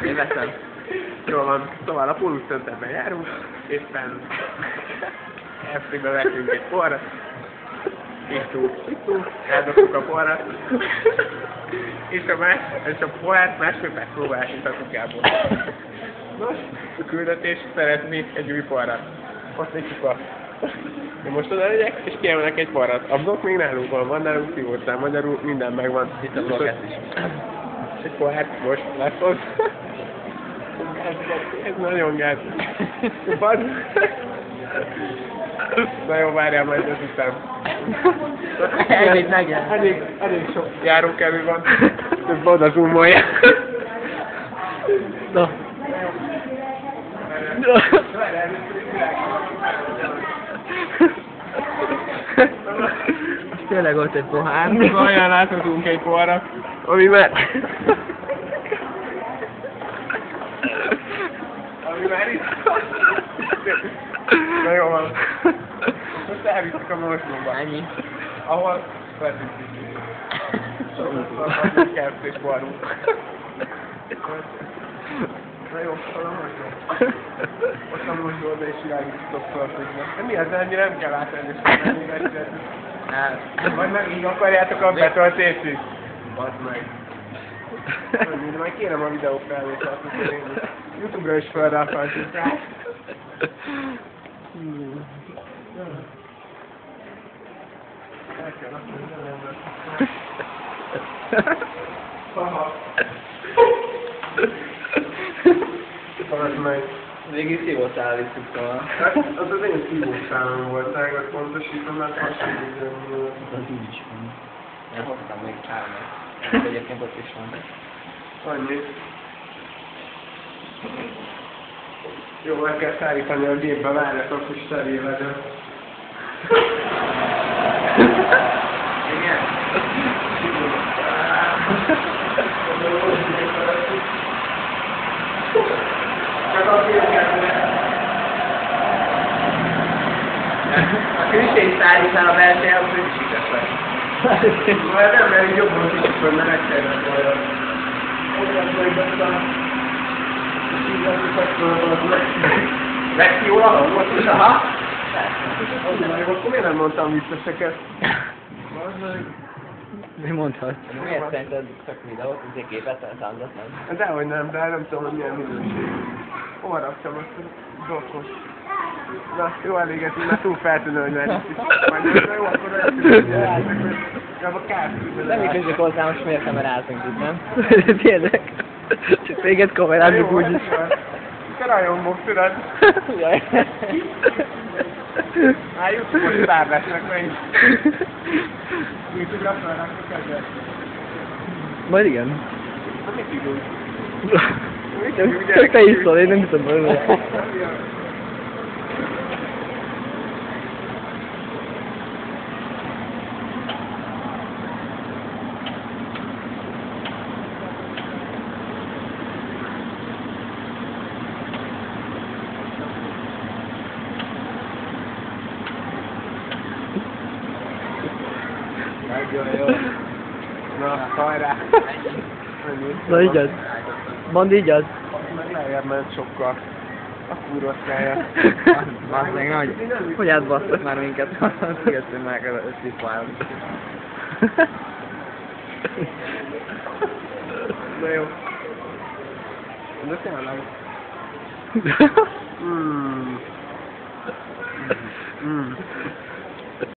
Én veszem. Jól van, szóval a Pólus Centerben járunk, éppen F-be vettünk egy porrat, ittunk, eldobtuk a porrat, és a porrát másfél perc próbáltunk a kukából. Nos, a küldetés szeretni egy új porrat. Azt egy kuka. Én most oda megyek, és kiemelek egy porrat. A blokk még nálunk van nálunk szívószám, magyarul minden megvan. Itt a blokk is. És egy porrát most lesz ott. Ez nagyon gáz. Na jó, várjál majd ezután. Elég sok járókelő van. Ez oda zoomolja. Na. Tényleg ott egy pohár. Olyan láthatunk egy porrat, ami már... itt. Na jó van. Most elviszük a mosdóba. Ennyi. Ahol vezetünk. Sokszor kertés varunk. Na jó, hol a mosdó? Ott a mosdóba és irányítok fölfűzve. De mi az, ennyire nem kell átvenni, és nem egyszerűen. Vagy meg így akarjátok a betöltését? Badd meg. De majd kérem a videó felvételt, hogy én YouTube-ra is felráfáltunk rá. El kell akkor nem haha. Halad meg. Végig szívószál viszük szóval. Az az én szívószámom volt, tágat pontosítom, mert hasonló. Az így is van. Én hoztam még 3-at. Egyébként ott is van. Annyi. Jó, el kell szállítani a gépbe, várjatok, hogy szeré legyen. Igen? Csak a külsőt szállítál a belső, az úgy is igaz vagy. Majd nem, mert jobban kicsit, hogy megszerzett olyan. Vett jól a hangot is, aha? Akkor miért nem mondtam vicceseket? Mi mondhat? Miért szerinted csak videót, ugye képet elszámolsz, nem? Dehogy nem tudom, hogy milyen minőség. Hova raktam azt a blokkot? Na, jó elégetünk, mert túl feltűnő, hogy már itt jó, akkor a kártűző. Nem így közök hozzá, most miért kamerázunk itt, nem? Tényleg? Csak téged kamerázunk úgyis. Te rajongok, tudod? Jaj. Már YouTube-on sztár lesznek meg. YouTube-ra felraktok ezzel. Majd igen. Na mit tudunk? Csak te iszol, én nem hiszem belőle. Nagyon jó. Na, hajrá! Na így az. Mondd így az. Meg lejjebb ment sokkal. A kurva szája. Azt meg nagy. Hogy átbasztak már minket? Sziasztok meg az összipálom. Na jó. De tényleg.